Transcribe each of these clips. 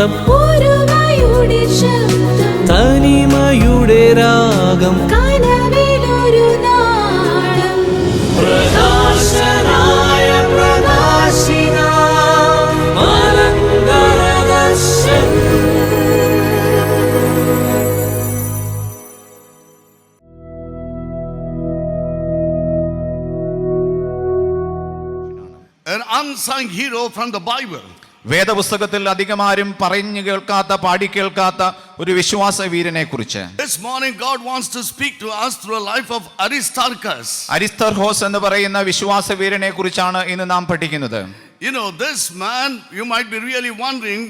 നാദം, തനിമയുടെ രാഗം, കനവിലൊരു നാളം. പ്രകാശനായ പ്രകാശിക മലങ്കരദർശൻ. An unsung hero from the Bible. വേദപുസ്തകത്തിൽ അധികമാരും പറഞ്ഞു കേൾക്കാത്ത പാടി കേൾക്കാത്ത ഒരു വിശ്വാസ വീരനെ കുറിച്ച് This morning God wants to speak to us through a life of Aristarchus. അരിസ്തർഹോസ് എന്ന് പറയുന്ന വിശ്വാസ വീരനെ കുറിച്ചാണ് ഇന്ന് നാം പഠിക്കുന്നത്. You know, this man, you might be really wondering,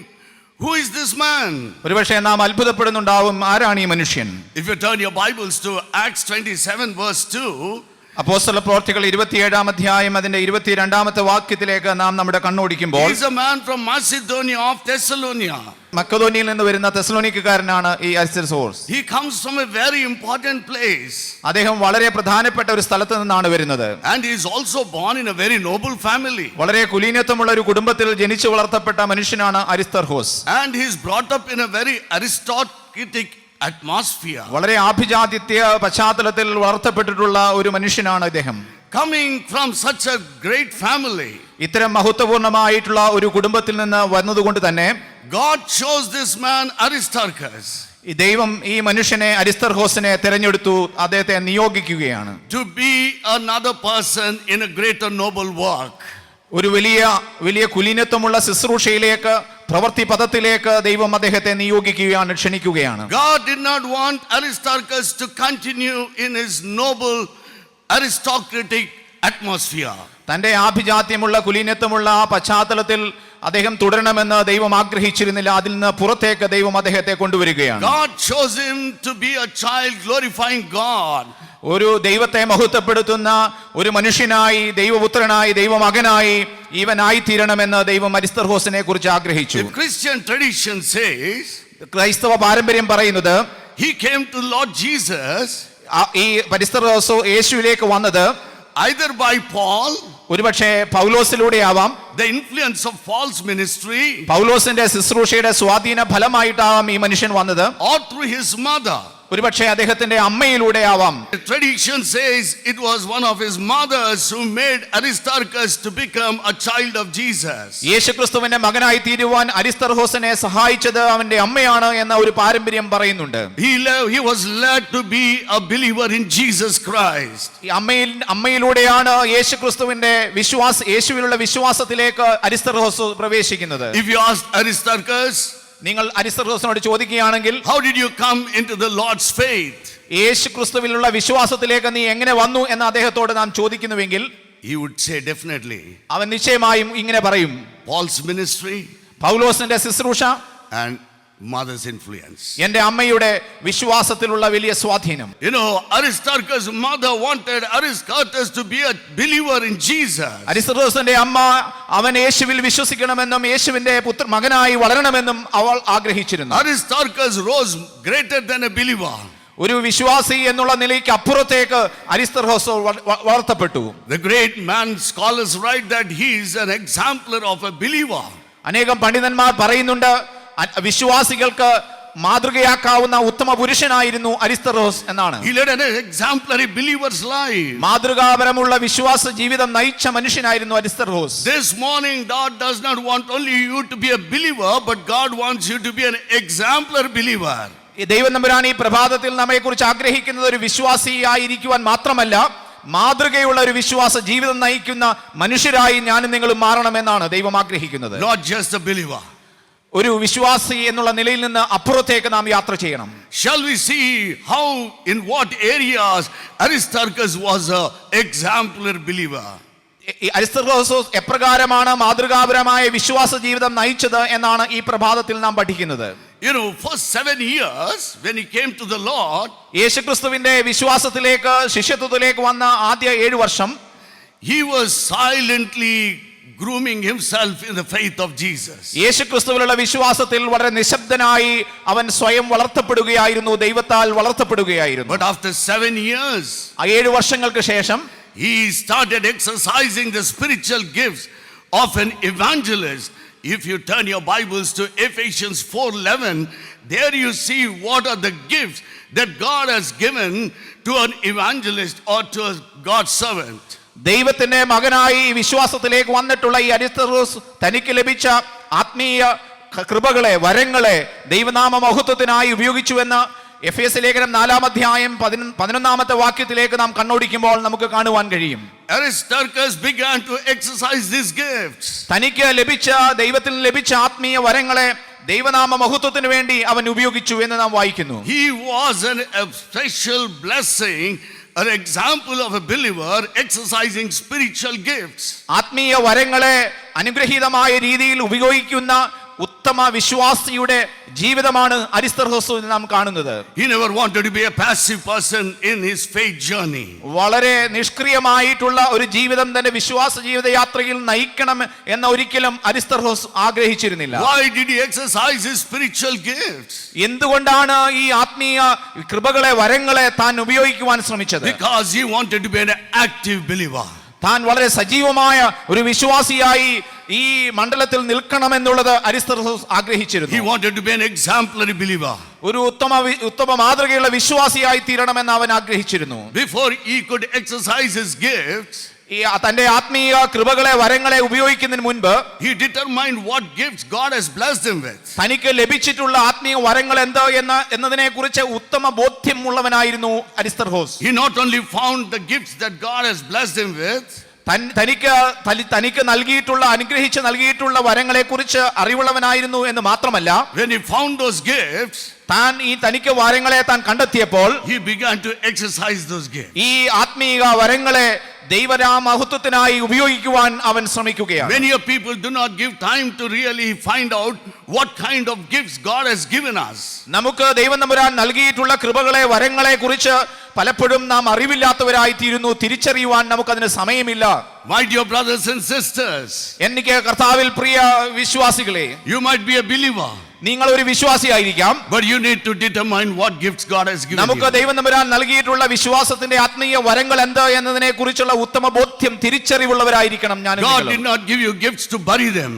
who is this man? ഒരുപക്ഷെ നാം അത്ഭുതപ്പെടുന്നുണ്ടാവും, ആരാണ് ഈ മനുഷ്യൻ? If you turn your Bibles to Acts 27 verse 2, അപ്പോസ്തല പ്രവൃത്തികൾ 27-ാം അധ്യായം അതിന്റെ 22-ാമത്തെ വാക്യത്തിലേക്ക് നാം നമ്മുടെ കണ്ണോടിക്കുമ്പോൾ, he is a man from Macedonia of Thessalonica. മക്കതോനിയയിൽ നിന്ന് വരുന്ന തെസ്സലോനിക്കക്കാരനാണ് ഈ അരിസ്തർഹോസ്. He comes from a very important place. അദ്ദേഹം വളരെ പ്രധാനപ്പെട്ട ഒരു സ്ഥലത്ത് നിന്നാണ് വരുന്നത്. And he is also born in a very noble family. വളരെ കുലീനത്വമുള്ള ഒരു കുടുംബത്തിൽ ജനിച്ചു വളർത്തപ്പെട്ട മനുഷ്യനാണ് അരിസ്തർഹോസ്. And he is brought up in a very aristocratic atmosphere. വളരെ ആഭിജാത്യത്യ പശ്ചാത്തലത്തിൽ വളർത്തപ്പെട്ടിട്ടുള്ള ഒരു മനുഷ്യനാണ് ഇദ്ദേഹം. Coming from such a great family, ഇത്തരം മഹത്വപൂർണമായിട്ടുള്ള ഒരു കുടുംബത്തിൽ നിന്ന് വന്നതുകൊണ്ട് തന്നെ God chose this man Aristarchus ഈ ദൈവം ഈ മനുഷ്യനെ അരിസ്തർഹോസിനെ തെരഞ്ഞെടുത്തു, അദ്ദേഹത്തെ നിയോഗിക്കുകയാണ്. to be another person in a greater noble work. ഒരു വലിയ കുലീനത്വമുള്ള ശുശ്രൂഷയിലേക്ക്, പ്രവൃത്തി പദത്തിലേക്ക് ദൈവം അദ്ദേഹത്തെ നിയോഗിക്കുകയാണ്, ക്ഷണിക്കുകയാണ്. God did not want Aristarchus to continue in his noble aristocratic atmosphere. തന്റെ ആഭിജാത്യമുള്ള കുലീനത്വമുള്ള ആ പശ്ചാത്തലത്തിൽ അദ്ദേഹം തുടരണമെന്ന് ദൈവം ആഗ്രഹിച്ചിരുന്നില്ല. അതിൽ നിന്ന് പുറത്തേക്ക് ദൈവം അദ്ദേഹത്തെ കൊണ്ടുവരികയാണ്. God chose him to be a child glorifying God. ഒരു ദൈവത്തെ മഹത്വപ്പെടുത്തുന്ന ഒരു മനുഷ്യനായി, ദൈവപുത്രനായി, ദൈവമകനായി ഇവനായി തീരണമെന്ന് ദൈവം അരിസ്തർഹോസിനെ കുറിച്ച് ആഗ്രഹിച്ചു. The Christian tradition says ക്രൈസ്തവ പാരമ്പര്യം പറയുന്നത് he came to Lord Jesus ഈ അരിസ്തർഹോസ് യേശുവിലേക്ക് വന്നത് either by Paul, ഒരുപക്ഷെ പൗലോസിലൂടെ ആവാം, the influence of Paul's ministry, പൗലോസിന്റെ ശുശ്രൂഷയുടെ സ്വാധീന ഫലമായിട്ടാവാം ഈ മനുഷ്യൻ വന്നത്, or through his mother. ഒരുപക്ഷെ അദ്ദേഹത്തിന്റെ അമ്മയിലൂടെ ആവാം. The tradition says it was one of his mothers who made Aristarchus to become a child of Jesus. യേശുക്രിസ്തുവിന്റെ മകനായി തീരുവാൻ അരിസ്തർഹോസിനെ സഹായിച്ചത് അവന്റെ അമ്മയാണ് എന്ന ഒരു പാരമ്പര്യം പറയുന്നുണ്ട്. He was led to be a believer in Jesus Christ. ഈ അമ്മയിലൂടെയാണ് യേശുവിലുള്ള വിശ്വാസത്തിലേക്ക് അരിസ്തർഹോസ് പ്രവേശിക്കുന്നത്. If you ask Aristarchus, നിങ്ങൾ അരിസ്തർഹോസിനോട് ചോദിക്കുകയാണെങ്കിൽ, how did you come into the Lord's faith? യേശുക്രിസ്തുവിലുള്ള വിശ്വാസത്തിലേക്ക് നീ എങ്ങനെ വന്നു എന്ന് അദ്ദേഹത്തോട് നാം ചോദിക്കുന്നുവെങ്കിൽ, he would say definitely, അവൻ നിശ്ചയമായും ഇങ്ങനെ പറയും, Paul's ministry പൗലോസിന്റെ ശുശ്രൂഷ and mother's influence. എന്റെ അമ്മയുടെ വിശ്വാസത്തിലുള്ള വലിയ സ്വാധീനം. You know, Aristarchus' mother wanted Aristarchus to be a believer in Jesus. അരിസ്തർഹോസിന്റെ അമ്മ അവൻ യേശുവിൽ വിശ്വസിക്കണമെന്നും യേശുവിന്റെ മകനായി വളരണമെന്നും അവൾ ആഗ്രഹിച്ചിരുന്നു. Aristarchus rose greater than a believer. ഒരു വിശ്വാസി എന്നുള്ള നിലയ്ക്ക് അപ്പുറത്തേക്ക് അരിസ്തർഹോസ് വളർത്തപ്പെട്ടു. The great man scholars write that he is an exemplar of a believer. അനേകം പണ്ഡിതന്മാർ പറയുന്നുണ്ട്, വിശ്വാസികൾക്ക് മാതൃകയാക്കാവുന്ന ഉത്തമ പുരുഷനായിരുന്നു അരിസ്തർഹോസ് എന്നാണ്. He led an exemplary believer's life. മാതൃകാപരമുള്ള വിശ്വാസ ജീവിതം നയിച്ച മനുഷ്യനായിരുന്നു അരിസ്തർഹോസ്. This morning God does not want only you to be a believer, but God wants you to be an exemplar believer. ദൈവം തമ്പുരാൻ ഈ പ്രഭാതത്തിൽ നമ്മെ കുറിച്ച് ആഗ്രഹിക്കുന്നത് ഒരു വിശ്വാസിയായിരിക്കുവാൻ മാത്രമല്ല, മാതൃകയുള്ള ഒരു വിശ്വാസ ജീവിതം നയിക്കുന്ന മനുഷ്യരായി ഞാനും നിങ്ങളും മാറണമെന്നാണ് ദൈവം ആഗ്രഹിക്കുന്നത്. Not just a believer. ഒരു വിശ്വാസി എന്നുള്ള നിലയിൽ നിന്ന് അപ്പുറത്തേക്ക് നാം യാത്ര ചെയ്യണം. Shall we see how, in what areas Aristarchus was an exemplar believer? അരിസ്തർഹോസ് എപ്രകാരമാണ് മാതൃകാപരമായ വിശ്വാസ ജീവിതം നയിച്ചത് എന്നാണ് ഈ പ്രഭാതത്തിൽ നാം പഠിക്കുന്നത്. You know, for 7 years when he came to the Lord, യേശുക്രിസ്തുവിന്റെ വിശ്വാസത്തിലേക്ക്, ശിഷ്യത്വത്തിലേക്ക് വന്ന ആദ്യ 7 വർഷം he was silently grooming himself in the faith of Jesus. യേശുക്രിസ്തുവിലുള്ള വിശ്വാസത്തിൽ വളരെ നിശബ്ദനായി അവൻ സ്വയം വളർത്തപ്പെടുകയായിരുന്നു, ദൈവത്താൽ വളർത്തപ്പെടുകയായിരുന്നു. But after 7 years, 7 വർഷങ്ങൾക്ക് ശേഷം he started exercising the spiritual gifts of an evangelist If you turn your Bibles to Ephesians 4:11, there you see what are the gifts that God has given to an evangelist or to a God's servant. ദൈവത്തിന്റെ മകനായി ഈ വിശ്വാസത്തിലേക്ക് വന്നിട്ടുള്ള ഈ അരിസ്തർഹോസ് തനിക്ക് ലഭിച്ച ആത്മീയ കൃപകളെ, വരങ്ങളെ ദൈവനാമ മഹത്വത്തിനായി ഉപയോഗിച്ചുവെന്ന് എഫേസ്യ ലേഖനം 4-ാം അധ്യായം 11-ാമത്തെ വാക്യത്തിലേക്ക് നാം കണ്ണോടിക്കുമ്പോൾ നമുക്ക് കാണുവാൻ കഴിയും. Aristarchus began to exercise these gifts. തനിക്ക് ലഭിച്ച ദൈവത്തിൽ ലഭിച്ച ആത്മീയ വരങ്ങളെ ദൈവനാമ മഹത്വത്തിന് വേണ്ടി അവൻ ഉപയോഗിച്ചു എന്ന് നാം വായിക്കുന്നു. He was a special blessing, an example of a believer exercising spiritual gifts. ആത്മീയ വരങ്ങളെ അനുഗ്രഹീതമായ രീതിയിൽ ഉപയോഗിക്കുന്ന ഉത്തമ വിശ്വാസിയുടെ ജീവിതമാണ് അരിസ്തർഹോസ് നാം കാണുന്നത്. He never wanted to be a passive person in his faith journey. വളരെ നിഷ്ക്രിയമായിട്ടുള്ള ഒരു ജീവിതം തന്നെ വിശ്വാസ ജീവിത യാത്രയിൽ നയിക്കണം എന്ന് ഒരിക്കലും അരിസ്തർഹോസ് ആഗ്രഹിച്ചിരുന്നില്ല. Why did he exercise his spiritual gifts? എന്തുകൊണ്ടാണ് ഈ ആത്മീയ കൃപകളെ, വരങ്ങളെ താൻ ഉപയോഗിക്കുവാൻ ശ്രമിച്ചത്? Because he wanted to be an active believer. താൻ വളരെ സജീവമായ ഒരു വിശ്വാസിയായി ഈ മണ്ഡലത്തിൽ നിൽക്കണമെന്നുള്ളത് അരിസ്തർഹോസ് ആഗ്രഹിച്ചിരുന്നു. He wanted to be an exemplary believer. ഒരു ഉത്തമ മാതൃകയുള്ള വിശ്വാസിയായി തീരണമെന്ന് അവൻ ആഗ്രഹിച്ചിരുന്നു. Before he could exercise his gifts, ഈ തന്റെ ആത്മീയ കൃപകളെ, വരങ്ങളെ ഉപയോഗിക്കുന്നതിന് മുൻപ് he determined what gifts God has blessed him with. തനിക്ക് ലഭിച്ചിട്ടുള്ള ആത്മീയ വരങ്ങൾ എന്ത് എന്നതിനെ കുറിച്ച് ഉത്തമ ബോധ്യമുള്ളവനായിരുന്നു അരിസ്തർഹോസ്. He not only found the gifts that God has blessed him with, തനിക്ക് നൽകിയിട്ടുള്ള, അനുഗ്രഹിച്ച് നൽകിയിട്ടുള്ള വരങ്ങളെ കുറിച്ച് അറിവുള്ളവനായിരുന്നു എന്ന് മാത്രമല്ല, when he found those gifts, തനിക്ക് വരങ്ങളെ താൻ കണ്ടെത്തിയപ്പോൾ he began to exercise those gifts. ഈ ആത്മീയ വരങ്ങളെ ദൈവനാമഹത്വത്തിനായി ഉപയോഗിക്കുവാൻ അവൻ ശ്രമിക്കുകയാണ്. Many of people do not give time to really find out what kind of gifts God has given us. നമുക്ക് ദൈവം തമ്പുരാൻ നൽകിയിട്ടുള്ള കൃപകളെ, വരങ്ങളെ കുറിച്ച് പലപ്പോഴും നാം അറിവില്ലാത്തവരായി തീരുന്നു. തിരിച്ചറിയുവാൻ നമുക്കതിന് സമയമില്ല. My dear brothers and sisters, എനിക്ക് കർത്താവിൽ പ്രിയ വിശ്വാസികളെ, you might be a believer, നിങ്ങൾ ഒരു വിശ്വാസിയായിരിക്കാം. but you need to determine what gifts God has given നമുക്ക് you. ദൈവം തമ്പുരാൻ നൽകിയിട്ടുള്ള വിശ്വാസത്തിന്റെ ആത്മീയ വരങ്ങൾ എന്ത് എന്നതിനെ കുറിച്ചുള്ള ഉത്തമ ബോധ്യം, തിരിച്ചറിവുള്ളവരായിരിക്കണം. God did not give you gifts to bury them.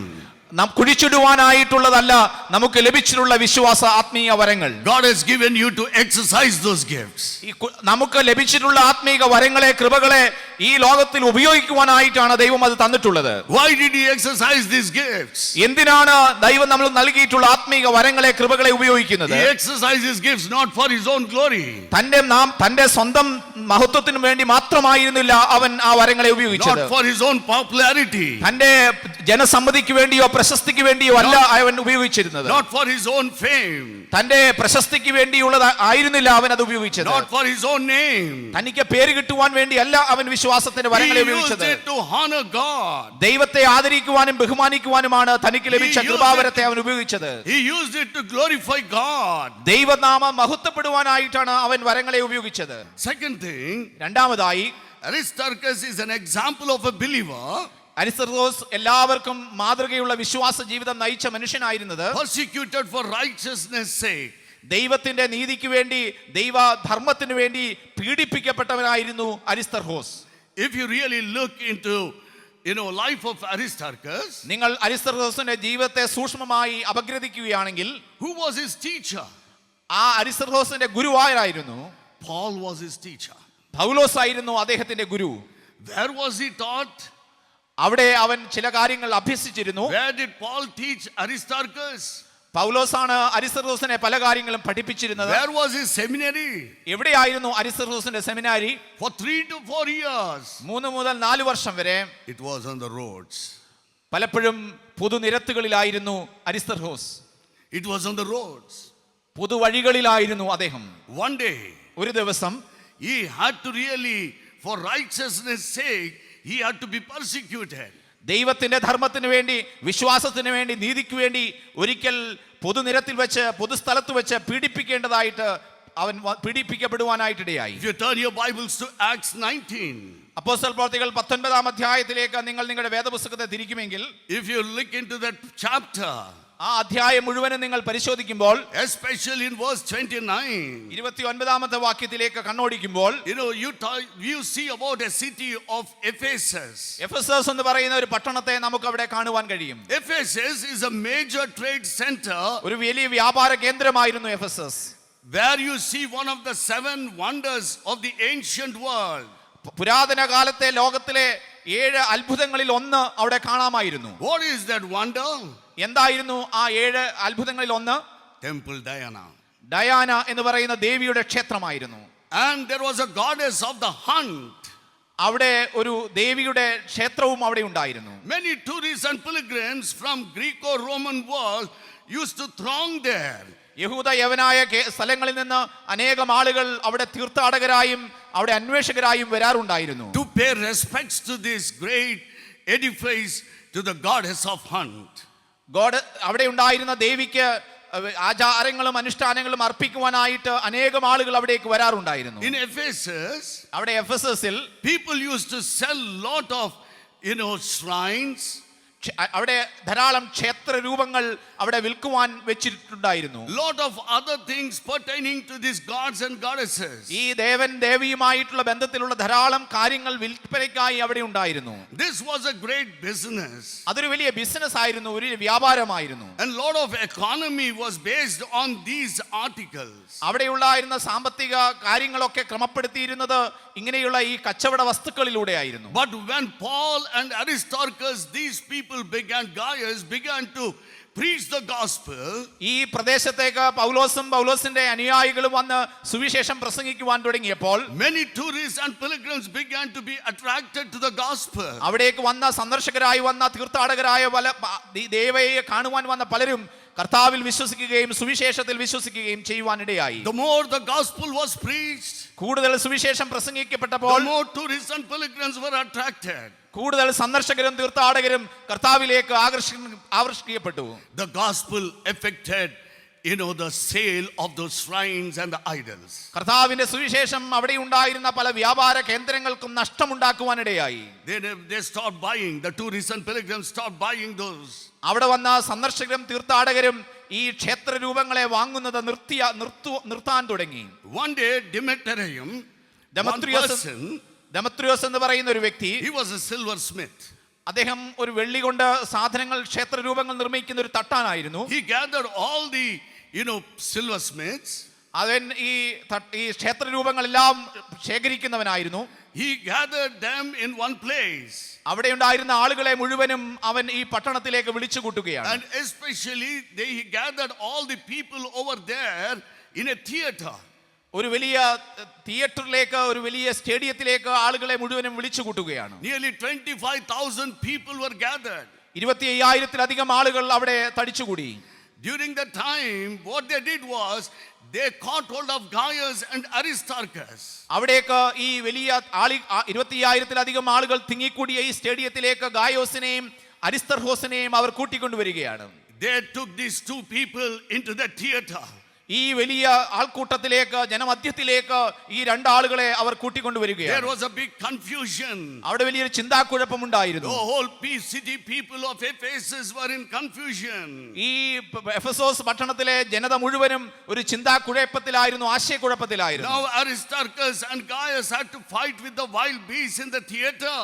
നാം കുഴിച്ചിടുവാനായിട്ടുള്ളതല്ല നമുക്ക് ലഭിച്ചിട്ടുള്ള വിശ്വാസ ആത്മീയ വരങ്ങൾ. God has given you to exercise those gifts. നമുക്ക് ലഭിച്ചിട്ടുള്ള ആത്മീക വരങ്ങളെ, കൃപകളെ ഈ ലോകത്തിൽ ഉപയോഗിക്കുവാനായിട്ടാണ് ദൈവം അത് തന്നിട്ടുള്ളത്. Why did he exercise these gifts? എന്തിനാണ് ദൈവം നമ്മൾ നൽകിയിട്ടുള്ള ആത്മീക വരങ്ങളെ, കൃപകളെ ഉപയോഗിക്കുന്നത്? He exercises gifts not for his own glory, തന്റെ സ്വന്തം മഹത്വത്തിനു വേണ്ടി മാത്രമായിരുന്നില്ല അവൻ ആ വരങ്ങളെ ഉപയോഗിച്ചത്. not for his own popularity, തന്റെ ജനസമ്മതിക്ക് വേണ്ടിയോ പ്രശസ്തിക്ക് വേണ്ടിയോ അല്ല അവൻ ഉപയോഗിച്ചിരുന്നത്. not for his own fame, തന്റെ പ്രശസ്തിക്ക് വേണ്ടിയുള്ളത് ആയിരുന്നില്ല അവൻ അത് ഉപയോഗിച്ചത്. not for his own name. തനിക്ക് പേര് കിട്ടുവാൻ വേണ്ടി അല്ല അവൻ വിശ്വാസത്തിന്റെ വരങ്ങളെ He used ഉപയോഗിച്ചത്. it to honor God. ദൈവത്തെ ആദരിക്കുവാനും ബഹുമാനിക്കുവാനുമാണ് തനിക്ക് ലഭിച്ച കൃപാവരത്തെ അവൻ ഉപയോഗിച്ചത്. He used it to glorify God. ദൈവനാമം മഹത്വപ്പെടുവാനായിട്ടാണ് അവൻ വരങ്ങളെ ഉപയോഗിച്ചത്. Second thing, രണ്ടാമതായി Aristarchus is an example of a believer അരിസ്തർഹോസ് എല്ലാവർക്കും മാതൃകയുള്ള വിശ്വാസ ജീവിതം നയിച്ച മനുഷ്യനായിരുന്നത്. persecuted for righteousness' sake. ദൈവത്തിന്റെ നീതിക്ക് വേണ്ടി, ദൈവധർമ്മത്തിന് വേണ്ടി പീഡിപ്പിക്കപ്പെട്ടവനായിരുന്നു അരിസ്തർഹോസ്. If you really look into life of Aristarchus, നിങ്ങൾ അരിസ്തർഹോസിന്റെ ജീവിതത്തെ സൂക്ഷ്മമായി അപഗ്രഥിക്കുകയാണെങ്കിൽ, who was his teacher? ആ അരിസ്തർഹോസിന്റെ ഗുരുവായിരുന്നു Paul was his teacher. പൗലോസ് ആയിരുന്നു അദ്ദേഹത്തിന്റെ ഗുരു. Where was he taught? അവിടെ അവൻ ചില കാര്യങ്ങൾ അഭ്യസിച്ചിരുന്നു. Where did Paul teach Aristarchus? പൗലോസാണ് അരിസ്തർഹോസിനെ പല കാര്യങ്ങളും പഠിപ്പിച്ചിരുന്നത്. Where was his seminary? എവിടെയായിരുന്നു അരിസ്തർഹോസിന്റെ സെമിനാരി? For 3 to 4 years. 3 മുതൽ 4 വർഷം വരെ It was on the roads. പലപ്പോഴും പൊതുനിരത്തുകളിലായിരുന്നു അരിസ്തർഹോസ്. It was on the roads. പൊതുവഴികളിലായിരുന്നു അദ്ദേഹം. One day, ഒരു ദിവസം he had to really, for righteousness' sake, he had to be persecuted. ദൈവത്തിന്റെ ധർമ്മത്തിന് വേണ്ടി, വിശ്വാസത്തിന് വേണ്ടി, നീതിക്ക് വേണ്ടി ഒരിക്കൽ പൊതുനിരത്തിൽ വെച്ച്, പൊതുസ്ഥലത്ത് വെച്ച് പീഡിപ്പിക്കേണ്ടതായിട്ട് അവൻ പീഡിപ്പിക്കപ്പെടുവാനായിട്ടിടയായി. If you turn your Bibles to Acts 19, അപ്പോസ്തല പ്രവൃത്തികൾ 19-ാം അധ്യായത്തിലേക്ക് നിങ്ങൾ നിങ്ങളുടെ വേദപുസ്തകത്തെ തിരിക്കുമെങ്കിൽ, if you look into that chapter, ആ അധ്യായം മുഴുവനും നിങ്ങൾ പരിശോധിക്കുമ്പോൾ, especially in verse 29, 29ാമത്തെ വാക്യത്തിലേക്ക് കണ്ണോടിക്കുമ്പോൾ, you see about a city of Ephesus. Ephesus എന്ന് പറയുന്ന ഒരു പട്ടണത്തെ നമുക്ക് അവിടെ കാണുവാൻ കഴിയും. Ephesus is a major trade center ഒരു വലിയ വ്യാപാര കേന്ദ്രമായിരുന്നു Ephesus. where you see one of the 7 wonders of the ancient world. പുരാതന കാലത്തെ ലോകത്തിലെ 7 അത്ഭുതങ്ങളിൽ ഒന്ന് അവിടെ കാണാമായിരുന്നു. What is that wonder? എന്തായിരുന്നു ആ 7 അത്ഭുതങ്ങളിൽ ഒന്ന്? Temple Diana. ഡയാന എന്ന് പറയുന്ന ദേവിയുടെ ക്ഷേത്രമായിരുന്നു. And there was a goddess of the hunt. അവിടെ ഒരു ദേവിയുടെ ക്ഷേത്രവും അവിടെ ഉണ്ടായിരുന്നു. Many tourists and pilgrims from Greco-Roman world used to throng there. യഹൂദ യവനായ സ്ഥലങ്ങളിൽ നിന്ന് അനേകം ആളുകൾ അവിടെ തീർത്ഥാടകരായും അവിടെ അന്വേഷകരായും വരാറുണ്ടായിരുന്നു. To pay respects to this great edifice, to the goddess of hunt. അവിടെ ഉണ്ടായിരുന്ന ദേവിക്ക് ആചാരങ്ങളും അനുഷ്ഠാനങ്ങളും അർപ്പിക്കുവാനായിട്ട് അനേകം ആളുകൾ അവിടേക്ക് വരാറുണ്ടായിരുന്നു. In Ephesus, അവിടെ എഫെസസിൽ people used to sell lot of shrines. അവിടെ ധാരാളം ക്ഷേത്ര രൂപങ്ങൾ അവിടെ വിൽക്കുവാൻ വെച്ചിട്ടുണ്ടായിരുന്നു. Lot of other things pertaining to these gods and goddesses. ഈ ദേവൻ ദേവിയുമായിട്ടുള്ള ബന്ധത്തിലുള്ള ധാരാളം കാര്യങ്ങൾ വിൽപ്പനയ്ക്കായി അവിടെ ഉണ്ടായിരുന്നു. This was a great business. അതൊരു വലിയ ബിസിനസ് ആയിരുന്നു, ഒരു വ്യാപാരമായിരുന്നു. And lot of economy was based on these articles. അവിടെ ഉണ്ടായിരുന്ന സാമ്പത്തിക കാര്യങ്ങളൊക്കെ ക്രമപ്പെടുത്തിയിരുന്നത് ഇങ്ങനെയുള്ള ഈ കച്ചവട വസ്തുക്കളിലൂടെയായിരുന്നു. But when Paul and Aristarchus, these people Gaius began to preach the gospel, ഈ പ്രദേശത്തേക്ക് പൗലോസിന്റെ അനുയായികളും വന്ന് സുവിശേഷം പ്രസംഗിക്കുവാൻ തുടങ്ങിയപ്പോൾ many tourists and pilgrims began to be attracted to the gospel. അവിടേക്ക് വന്ന സന്ദർശകരായി വന്ന തീർത്ഥാടകരായ പല ദേവയെ കാണുവാൻ വന്ന പലരും കർത്താവിൽ വിശ്വസിക്കുകയും സുവിശേഷത്തിൽ വിശ്വസിക്കുകയും ചെയ്യുവാനിടയായി. The more the gospel was preached, കൂടുതൽ സുവിശേഷം പ്രസംഗിക്കപ്പെട്ടപ്പോൾ the more tourists and pilgrims were attracted. കൂടുതൽ സന്ദർശകരും തീർത്ഥാടകരും കർത്താവിലേക്ക് ആകർഷിക്കപ്പെട്ടു. The gospel affected the sale of those shrines and the idols. കർത്താവിന്റെ സുവിശേഷം അവിടെ ഉണ്ടായിരുന്ന പല വ്യാപാര കേന്ദ്രങ്ങൾക്കും നഷ്ടമുണ്ടാക്കുവാനിടയായി. They stopped buying. The tourists and pilgrims stopped buying those. അവിടെ വന്ന സന്ദർശകരും തീർത്ഥാടകരും ഈ ക്ഷേത്ര രൂപങ്ങളെ വാങ്ങുന്നത് നിർത്താൻ തുടങ്ങി. One day ഡെമത്രിയോസ് എന്ന് പറയുന്ന ഒരു വ്യക്തി, he was a silversmith. അദ്ദേഹം ഒരു വെള്ളി കൊണ്ട് സാധനങ്ങൾ ക്ഷേത്ര രൂപങ്ങൾ നിർമ്മിക്കുന്ന ഒരു തട്ടാനായിരുന്നു. He gathered all the silversmiths. അവൻ ഈ ക്ഷേത്ര രൂപങ്ങളെല്ലാം ശേഖരിക്കുന്നവനായിരുന്നു. He gathered them in one place. അവിടെ ഉണ്ടായിരുന്ന ആളുകളെ മുഴുവനും അവൻ ഈ പട്ടണത്തിലേക്ക് വിളിച്ചു കൂട്ടുകയാണ്. And especially he gathered all the people over there in a theater. ഒരു വലിയ തിയേറ്ററിലേക്ക്, ഒരു വലിയ സ്റ്റേഡിയത്തിലേക്ക് ആളുകളെ മുഴുവനും വിളിച്ചു കൂട്ടുകയാണ്. Nearly 25,000 people were gathered. 25,000-ലധികം ആളുകൾ അവിടെ തടിച്ചുകൂടി. During that time, what they did was they caught hold of Gaius and Aristarchus. അവിടേക്ക് ഈ വലിയ 25,000-ലധികം ആളുകൾ തിങ്ങിക്കൂടിയ ഈ സ്റ്റേഡിയത്തിലേക്ക് ഗായോസിനെയും അരിസ്തർഹോസിനെയും അവർ കൂട്ടിക്കൊണ്ടുവരികയാണ്. They took these 2 people into the theater. ഈ വലിയ ആൾക്കൂട്ടത്തിലേക്ക്, ജനമധ്യത്തിലേക്ക് ഈ 2 ആളുകളെ അവർ കൂട്ടിക്കൊണ്ടുവരികയാണ്. There was a big confusion. അവിടെ വലിയൊരു ചിന്താക്കുഴപ്പമുണ്ടായിരുന്നു. The whole city people of Ephesus were in confusion. ഈ എഫെസോസ് പട്ടണത്തിലെ ജനത മുഴുവനും ഒരു ചിന്താക്കുഴപ്പത്തിലായിരുന്നു, ആശയക്കുഴപ്പത്തിലായിരുന്നു. Now Aristarchus and Gaius had to fight with the wild beasts in the theater.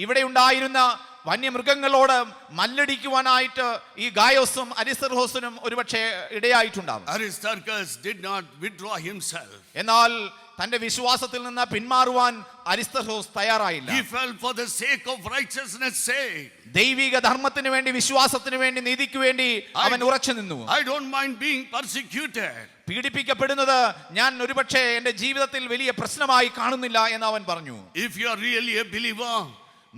ഇവിടെ ഉണ്ടായിരുന്ന വന്യമൃഗങ്ങളോട് മല്ലടിക്കുവാനായിട്ട് ഈ ഗായോസും അരിസ്തർഹോസിനും ഒരുപക്ഷെ ഇടയായിട്ടുണ്ടാവും. Aristarchus did not withdraw himself. എന്നാൽ തന്റെ വിശ്വാസത്തിൽ നിന്ന് പിന്മാറുവാൻ അരിസ്തർഹോസ് തയ്യാറായില്ല. He fell for the sake of righteousness' sake. ദൈവിക ധർമ്മത്തിന് വേണ്ടി, വിശ്വാസത്തിന് വേണ്ടി, നീതിക്ക് വേണ്ടി അവൻ ഉറച്ചു നിന്നു. I don't mind being persecuted. പീഡിപ്പിക്കപ്പെടുന്നത് ഞാൻ ഒരുപക്ഷെ എന്റെ ജീവിതത്തിൽ വലിയ പ്രശ്നമായി കാണുന്നില്ല എന്ന് അവൻ പറഞ്ഞു. If you are really a believer,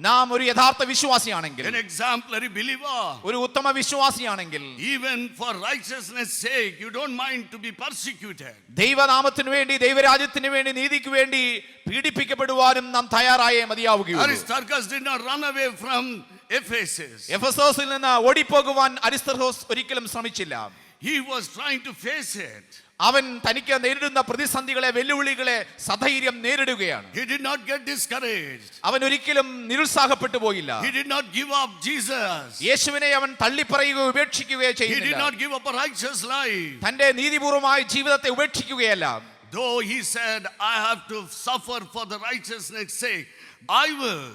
നാം ഒരു യഥാർത്ഥ വിശ്വാസിയാണെങ്കിൽ, an exemplary believer, ഒരു ഉത്തമ വിശ്വാസിയാണെങ്കിൽ, even for righteousness' sake you don't mind to be persecuted. ദൈവനാമത്തിനു വേണ്ടി, ദൈവരാജ്യത്തിന് വേണ്ടി, നീതിക്ക് വേണ്ടി പീഡിപ്പിക്കപ്പെടുവാനും നാം തയ്യാറായേ മതിയാവുകയുള്ളൂ. Aristarchus did not run away from Ephesus. എഫെസോസിൽ നിന്ന് ഓടിപ്പോകുവാൻ അരിസ്തർഹോസ് ഒരിക്കലും ശ്രമിച്ചില്ല. he was trying to face it. അവൻ തനിക്ക് നേരിടുന്ന പ്രതിസന്ധികളെ വെല്ലുവിളികളെ സധൈര്യം നേരിടുകയാണ്. He did not get discouraged. അവൻ ഒരിക്കലും നിരുത്സാഹപ്പെട്ടു പോയില്ല. He did not give up Jesus. യേശുവിനെ അവൻ തള്ളിപ്പറയുകയോ ഉപേക്ഷിക്കുകയോ He did ചെയ്യുന്നില്ല. not give up a righteous life. തന്റെ നീതിപൂർവമായ ജീവിതത്തെ ഉപേക്ഷിക്കുകയല്ല. Though he said, I have to suffer for the righteousness' sake, I will.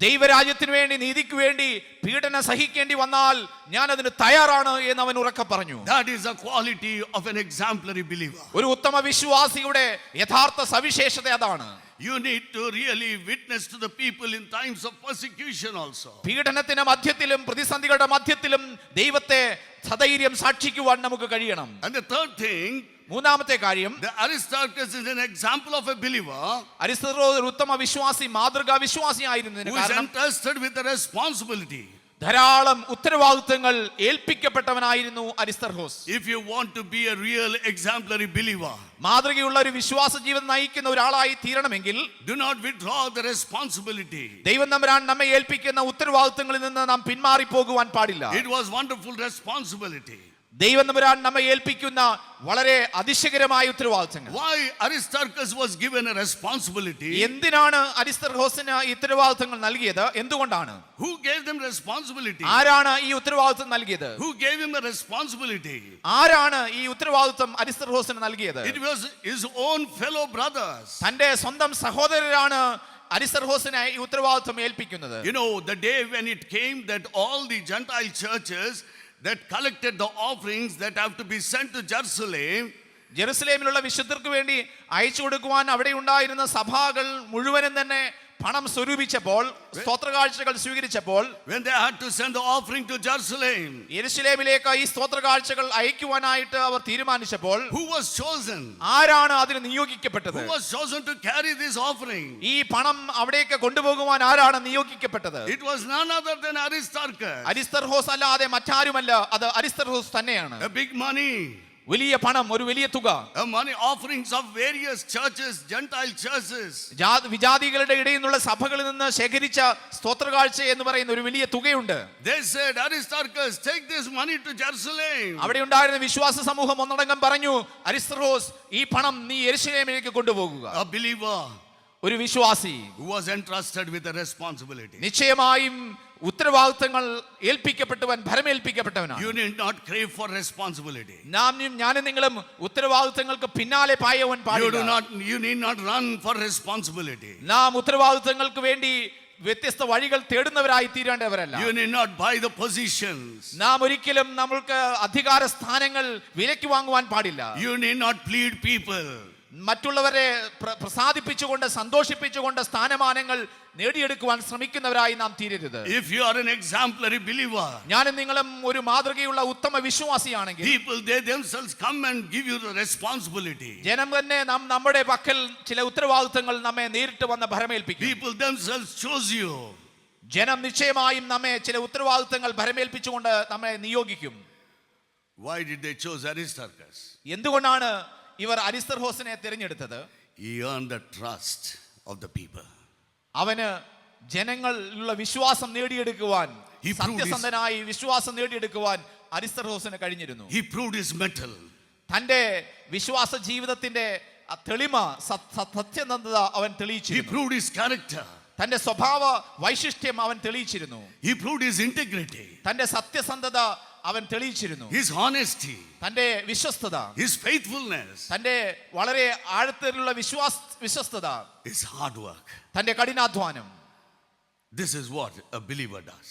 ദൈവരാജ്യത്തിന് വേണ്ടി നീതിക്ക് വേണ്ടി പീഡനം സഹിക്കേണ്ടി വന്നാൽ ഞാൻ അതിന് തയ്യാറാണ് എന്ന് അവൻ ഉറക്കെ പറഞ്ഞു. That is a quality of an exemplary believer. ഒരു ഉത്തമ വിശ്വാസിയുടെ യഥാർത്ഥ സവിശേഷത അതാണ്. You need to really witness to the people in times of persecution also. പീഡനത്തിന്റെ മധ്യത്തിലും പ്രതിസന്ധികളുടെ മധ്യത്തിലും ദൈവത്തെ സധൈര്യം സാക്ഷിക്കുവാൻ നമുക്ക് കഴിയണം. And the third thing, മൂന്നാമത്തെ കാര്യം, the Aristarchus is an example of a believer അരിസ്തർഹോസ് ഒരു ഉത്തമ വിശ്വാസി, മാതൃകാ വിശ്വാസിയായിരുന്നതിന് who is കാരണം entrusted with the responsibility. ധാരാളം ഉത്തരവാദിത്തങ്ങൾ ഏൽപ്പിക്കപ്പെട്ടവനായിരുന്നു അരിസ്തർഹോസ്. If you want to be a real exemplary believer, മാതൃകയുള്ള ഒരു വിശ്വാസ ജീവിതം നയിക്കുന്ന ഒരാളായി തീരണമെങ്കിൽ do not withdraw the responsibility. ദൈവം തമ്പുരാൻ നമ്മെ ഏൽപ്പിക്കുന്ന ഉത്തരവാദിത്തങ്ങളിൽ നിന്ന് നാം പിന്മാറി പോകുവാൻ പാടില്ല. It was wonderful responsibility. ദൈവം തമ്പുരാൻ നമ്മെ ഏൽപ്പിക്കുന്ന വളരെ അതിശയകരമായ ഉത്തരവാദിത്തങ്ങൾ. Why Aristarchus was given a responsibility? എന്തിനാണ് അരിസ്തർഹോസിന് ഈ ഉത്തരവാദിത്തങ്ങൾ നൽകിയത്? എന്തുകൊണ്ടാണ്? Who gave them responsibility? ആരാണ് ഈ ഉത്തരവാദിത്തം നൽകിയത്? Who gave him a responsibility? ആരാണ് ഈ ഉത്തരവാദിത്തം അരിസ്തർഹോസിന് നൽകിയത്? It was his own fellow brothers. തന്റെ സ്വന്തം സഹോദരരാണ് അരിസ്തർഹോസിനെ ഈ ഉത്തരവാദിത്തം ഏൽപ്പിക്കുന്നത്. You know, the day when it came that all the Gentile churches that collected the offerings that have to be sent to Jerusalem, ജെറുസലേമിലുള്ള വിശുദ്ധർക്ക് വേണ്ടി അയച്ചു കൊടുക്കുവാൻ അവിടെ ഉണ്ടായിരുന്ന സഭകൾ മുഴുവനും തന്നെ പണം സ്വരൂപിച്ചപ്പോൾ, സ്തോത്രകാഴ്ചകൾ സ്വീകരിച്ചപ്പോൾ, when they had to send the offering to Jerusalem, യെരുശലേമിലേക്ക് ഈ സ്തോത്രകാഴ്ചകൾ അയക്കുവാനായിട്ട് അവർ തീരുമാനിച്ചപ്പോൾ, who was chosen? ആരാണ് അതിന് നിയോഗിക്കപ്പെട്ടത്? Who was chosen to carry this offering? ഈ പണം അവിടേക്ക് കൊണ്ടുപോകുവാൻ ആരാണ് നിയോഗിക്കപ്പെട്ടത്? It was none other than Aristarchus. അരിസ്തർഹോസ് അല്ലാതെ മറ്റാരുമല്ല, അത് അരിസ്തർഹോസ് തന്നെയാണ്. A big money. വലിയ പണം, ഒരു വലിയ തുക. Money offerings of various churches, Gentile churches. വിജാതികളുടെ ഇടയിൽ നിന്നുള്ള സഭകളിൽ നിന്ന് ശേഖരിച്ച സ്തോത്രകാഴ്ച എന്ന് പറയുന്ന ഒരു വലിയ തുകയുണ്ട്. They said, Aristarchus, take this money to Jerusalem. അവിടെ ഉണ്ടായിരുന്ന വിശ്വാസ സമൂഹം ഒന്നടങ്കം പറഞ്ഞു, അരിസ്തർഹോസ് ഈ പണം നീ യെരുശലേമിലേക്ക് കൊണ്ടുപോകുക. A believer ഒരു വിശ്വാസി who was entrusted with a responsibility. നിശ്ചയമായും ഉത്തരവാദിത്തങ്ങൾ ഏൽപ്പിക്കപ്പെട്ടവൻ, ഭരമേൽപ്പിക്കപ്പെട്ടവനാണ്. You need not crave for responsibility. ഞാനും നിങ്ങളും ഉത്തരവാദിത്തങ്ങൾക്ക് പിന്നാലെ പായവൻ പാടില്ല. You need not run for responsibility. നാം ഉത്തരവാദിത്തങ്ങൾക്ക് വേണ്ടി വ്യത്യസ്ത വഴികൾ തേടുന്നവരായി തീരേണ്ടവരല്ല. You need not buy the positions. നാം ഒരിക്കലും നമ്മൾക്ക് അധികാര സ്ഥാനങ്ങൾ വിലയ്ക്ക് വാങ്ങുവാൻ പാടില്ല. You need not plead people. മറ്റുള്ളവരെ പ്രസാദിപ്പിച്ചുകൊണ്ട് സന്തോഷിപ്പിച്ചുകൊണ്ട് സ്ഥാനമാനങ്ങൾ നേടിയെടുക്കുവാൻ ശ്രമിക്കുന്നവരായി നാം തീരരുത്. If you are an exemplary believer, ഞാനും നിങ്ങളും ഒരു മാതൃകയുള്ള ഉത്തമ വിശ്വാസിയാണെങ്കിൽ, people they themselves come and give you the responsibility. ജനം തന്നെ നമ്മുടെ പക്കൽ ചില ഉത്തരവാദിത്തങ്ങൾ നമ്മെ നേരിട്ട് വന്ന് ഭരമേൽപ്പിക്കും. People themselves chose you. ജനം നിശ്ചയമായും നമ്മെ ചില ഉത്തരവാദിത്തങ്ങൾ ഭരമേൽപ്പിച്ചുകൊണ്ട് നമ്മെ നിയോഗിക്കും. Why did they choose Aristarchus? എന്തുകൊണ്ടാണ് ഇവർ അരിസ്തർഹോസിനെ തിരഞ്ഞെടുത്തത്? He earned the trust of the people. അവന് ജനങ്ങളിലുള്ള വിശ്വാസം നേടിയെടുക്കുവാൻ, He proved സത്യസന്ധനായി വിശ്വാസം നേടിയെടുക്കുവാൻ അരിസ്തർഹോസിന് കഴിഞ്ഞിരുന്നു. He proved his mettle. തന്റെ വിശ്വാസ ജീവിതത്തിന്റെ തെളിമ, സത്യസന്ധത അവൻ He തെളിയിച്ചിരുന്നു. proved his character. തന്റെ സ്വഭാവ വൈശിഷ്ട്യം അവൻ തെളിയിച്ചിരുന്നു. He proved his integrity. തന്റെ സത്യസന്ധത അവൻ തെളിയിച്ചിരുന്നു. His honesty. തന്റെ വിശ്വസ്തത, His faithfulness. തന്റെ വളരെ ആഴത്തിലുള്ള വിശ്വസ്തത, His hard work. തന്റെ കഠിനാധ്വാനം. This is what a believer does.